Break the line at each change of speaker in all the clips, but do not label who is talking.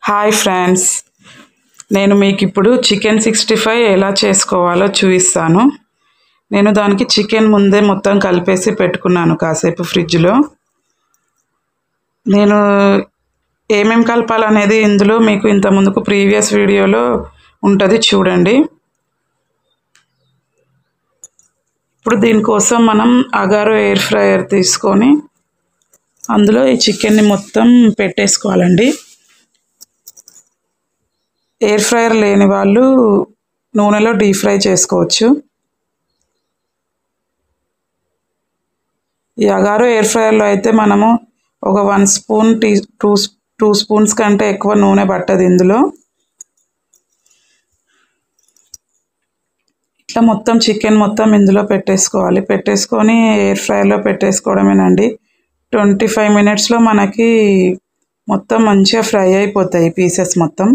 Hi friends, నేను మీకు ఇప్పుడు చికెన్ 65 ఎలా చేసుకోవాలో చూపిస్తాను. నేను దానికి చికెన్ ముందే మొత్తం కలిపేసి పెట్టుకున్నాను కాసేపు ఫ్రిడ్జ్లో. నేను ఏమేం కలపాలనేది ఇందులో మీకు ఇంత ముందుకు ప్రీవియస్ వీడియోలో ఉంటుంది, చూడండి. ఇప్పుడు దీనికోసం మనం అగారో ఎయిర్ ఫ్రైయర్ తీసుకొని అందులో ఈ చికెన్ని మొత్తం పెట్టేసుకోవాలండి. ఎయిర్ ఫ్రైయర్ లేని వాళ్ళు నూనెలో డీప్ ఫ్రై చేసుకోవచ్చు. ఈ అగారో ఎయిర్ ఫ్రైయర్లో అయితే మనము ఒక 1 స్పూన్ 2 స్పూన్స్ కంటే ఎక్కువ నూనె పట్టదు ఇందులో. ఇట్లా మొత్తం చికెన్ మొత్తం ఇందులో పెట్టేసుకోవాలి. పెట్టేసుకొని ఎయిర్ ఫ్రైయర్లో పెట్టేసుకోవడమేనండి. 25 మినిట్స్లో మనకి మొత్తం మంచిగా ఫ్రై అయిపోతాయి పీసెస్ మొత్తం.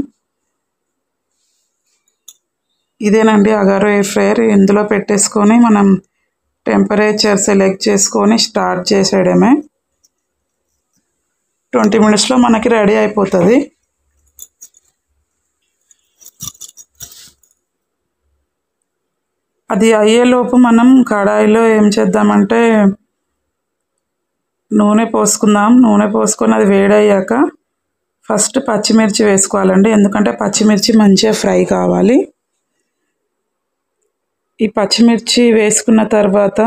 ఇదేనండి అగారో ఎయిర్ ఫ్రైయర్. ఇందులో పెట్టేసుకొని మనం టెంపరేచర్ సెలెక్ట్ చేసుకొని స్టార్ట్ చేసేయడమే. 20 మినిట్స్లో మనకి రెడీ అయిపోతుంది. అది అయ్యేలోపు మనం కడాయిలో ఏం చేద్దామంటే నూనె పోసుకుందాం. నూనె పోసుకొని అది వేడయ్యాక ఫస్ట్ పచ్చిమిర్చి వేసుకోవాలండి, ఎందుకంటే పచ్చిమిర్చి మంచిగా ఫ్రై కావాలి. ఈ పచ్చిమిర్చి వేసుకున్న తర్వాత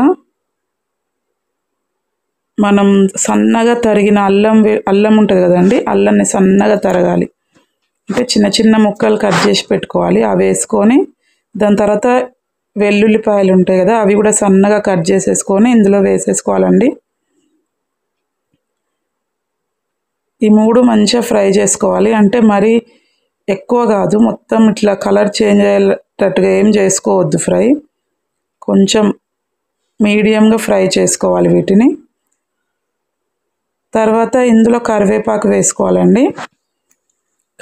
మనం సన్నగా తరిగిన అల్లం ఉంటుంది కదండి, అల్లాన్ని సన్నగా తరగాలి. అంటే చిన్న చిన్న ముక్కలు కట్ చేసి పెట్టుకోవాలి. అవి వేసుకొని దాని తర్వాత వెల్లుల్లిపాయలు ఉంటాయి కదా, అవి కూడా సన్నగా కట్ చేసేసుకొని ఇందులో వేసేసుకోవాలండి. ఈ 3 మంచిగా ఫ్రై చేసుకోవాలి. అంటే మరీ ఎక్కువ కాదు, మొత్తం ఇట్లా కలర్ చేంజ్ అయ్యేటట్టుగా ఏం చేసుకోవద్దు ఫ్రై. కొంచెం మీడియంగా ఫ్రై చేసుకోవాలి వీటిని. తర్వాత ఇందులో కరివేపాకు వేసుకోవాలండి.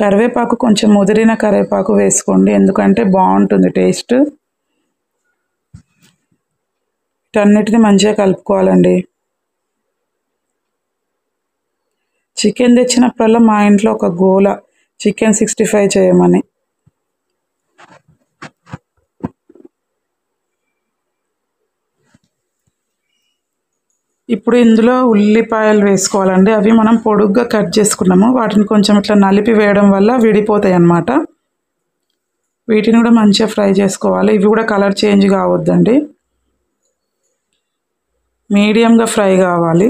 కరివేపాకు కొంచెం ముదిరిన కరివేపాకు వేసుకోండి, ఎందుకంటే బాగుంటుంది టేస్ట్. వీటన్నిటిని మంచిగా కలుపుకోవాలండి. చికెన్ తెచ్చినప్పుడల్లా మా ఇంట్లో ఒక గోల చికెన్ 65 చేయమని. ఇప్పుడు ఇందులో ఉల్లిపాయలు వేసుకోవాలండి. అవి మనం పొడుగ్గా కట్ చేసుకున్నాము. వాటిని కొంచెం ఇట్లా నలిపి వేయడం వల్ల విడిపోతాయి అన్నమాట. వీటిని కూడా మంచిగా ఫ్రై చేసుకోవాలి. ఇవి కూడా కలర్ చేంజ్ కావద్దండి, మీడియంగా ఫ్రై కావాలి.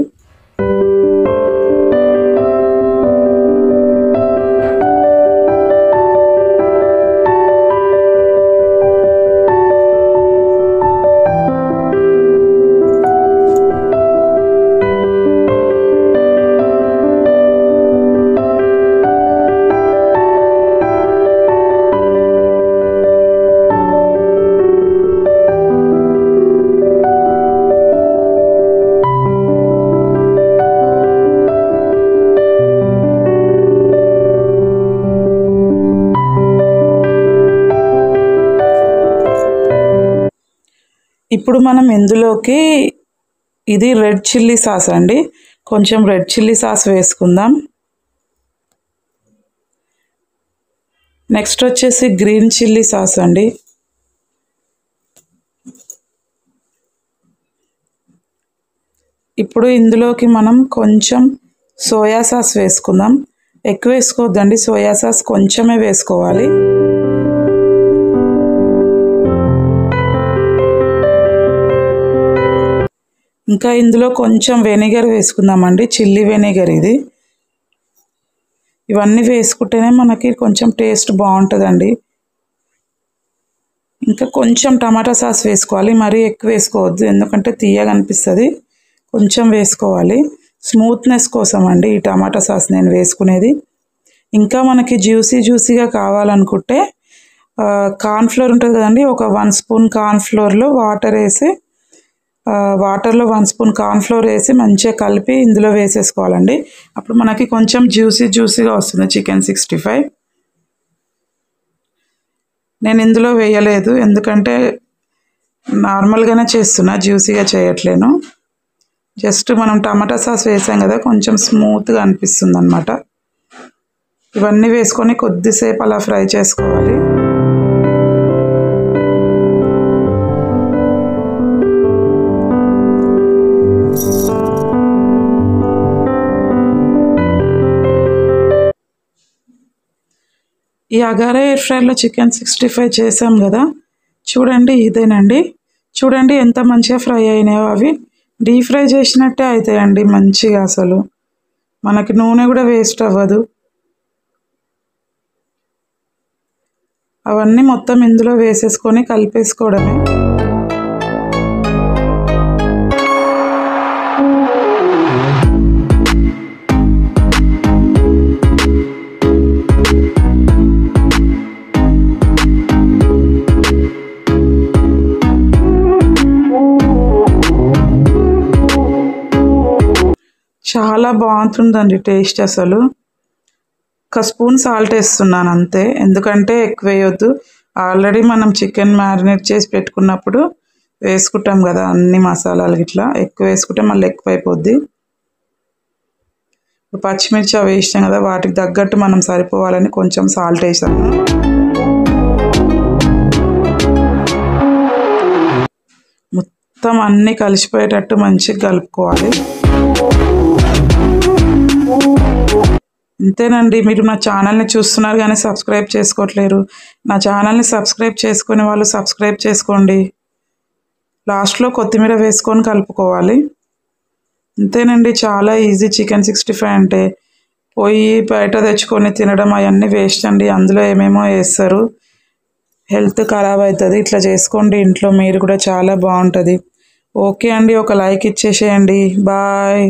ఇప్పుడు మనం ఇందులోకి ఇది రెడ్ చిల్లీ సాస్ అండి, కొంచెం రెడ్ చిల్లీ సాస్ వేసుకుందాం. నెక్స్ట్ వచ్చేసి గ్రీన్ చిల్లీ సాస్ అండి. ఇప్పుడు ఇందులోకి మనం కొంచెం సోయా సాస్ వేసుకుందాం. ఎక్కువ వేసుకోవద్దండి, సోయా సాస్ కొంచెమే వేసుకోవాలి. ఇంకా ఇందులో కొంచెం వెనిగర్ వేసుకుందామండి, చిల్లీ వెనిగర్ ఇది. ఇవన్నీ వేసుకుంటేనే మనకి కొంచెం టేస్ట్ బాగుంటుందండి. ఇంకా కొంచెం టమాటా సాస్ వేసుకోవాలి, మరీ ఎక్కువ వేసుకోవద్దు, ఎందుకంటే తీయగా అనిపిస్తుంది. కొంచెం వేసుకోవాలి, స్మూత్నెస్ కోసం అండి ఈ టమాటా సాస్ నేను వేసుకునేది. ఇంకా మనకి జ్యూసీగా కావాలనుకుంటే కార్న్ఫ్లోర్ ఉంటుంది కదండి, ఒక 1 స్పూన్ కార్న్ఫ్లోర్లో వాటర్లో 1 స్పూన్ కార్న్ఫ్లోర్ వేసి మంచిగా కలిపి ఇందులో వేసేసుకోవాలండి. అప్పుడు మనకి కొంచెం జ్యూసీగా వస్తుంది చికెన్ 65. నేను ఇందులో వేయలేదు, ఎందుకంటే నార్మల్గానే చేస్తున్నా, జ్యూసీగా చేయట్లేను. జస్ట్ మనం టమాటా సాస్ వేసాం కదా, కొంచెం స్మూత్గా అనిపిస్తుంది అన్నమాట. ఇవన్నీ వేసుకొని కొద్దిసేపు అలా ఫ్రై చేసుకోవాలి. ఈ అగారా ఎయిర్ ఫ్రైలో చికెన్ 65 చేసాం కదా, చూడండి ఇదేనండి. చూడండి ఎంత మంచిగా ఫ్రై అయినాయో. అవి డీప్ ఫ్రై చేసినట్టే అవుతాయండి మంచిగా. అసలు మనకి నూనె కూడా వేస్ట్ అవ్వదు. అవన్నీ మొత్తం ఇందులో వేసేసుకొని కలిపేసుకోవడమే. చాలా బాగుంటుందండి టేస్ట్. అసలు ఒక స్పూన్ సాల్ట్ వేస్తున్నాను అంతే, ఎందుకంటే ఎక్కువ వేయొద్దు. ఆల్రెడీ మనం చికెన్ మ్యారినేట్ చేసి పెట్టుకున్నప్పుడు వేసుకుంటాం కదా అన్ని మసాలాలు. ఇట్లా ఎక్కువ వేసుకుంటే మళ్ళీ ఎక్కువ అయిపోద్ది. పచ్చిమిర్చి అవి వేసాం కదా, వాటికి తగ్గట్టు మనం సరిపోవాలని కొంచెం సాల్ట్ వేసాము. మొత్తం అన్నీ కలిసిపోయేటట్టు మంచిగా కలుపుకోవాలి. అంతేనండి. మీరు నా ఛానల్ని చూస్తున్నారు కానీ సబ్స్క్రైబ్ చేసుకోవట్లేరు. నా ఛానల్ని సబ్స్క్రైబ్ చేసుకునే వాళ్ళు సబ్స్క్రైబ్ చేసుకోండి. లాస్ట్లో కొత్తిమీర వేసుకొని కలుపుకోవాలి. అంతేనండి, చాలా ఈజీ చికెన్ 65 అంటే. పోయి బయట తెచ్చుకొని తినడం అవన్నీ వేస్ట్ అండి. అందులో ఏమేమో వేస్తారు, హెల్త్ ఖరాబ్ అవుతుంది. ఇట్లా చేసుకోండి ఇంట్లో మీరు కూడా, చాలా బాగుంటుంది. ఓకే అండి, ఒక లైక్ ఇచ్చేసేయండి. బాయ్.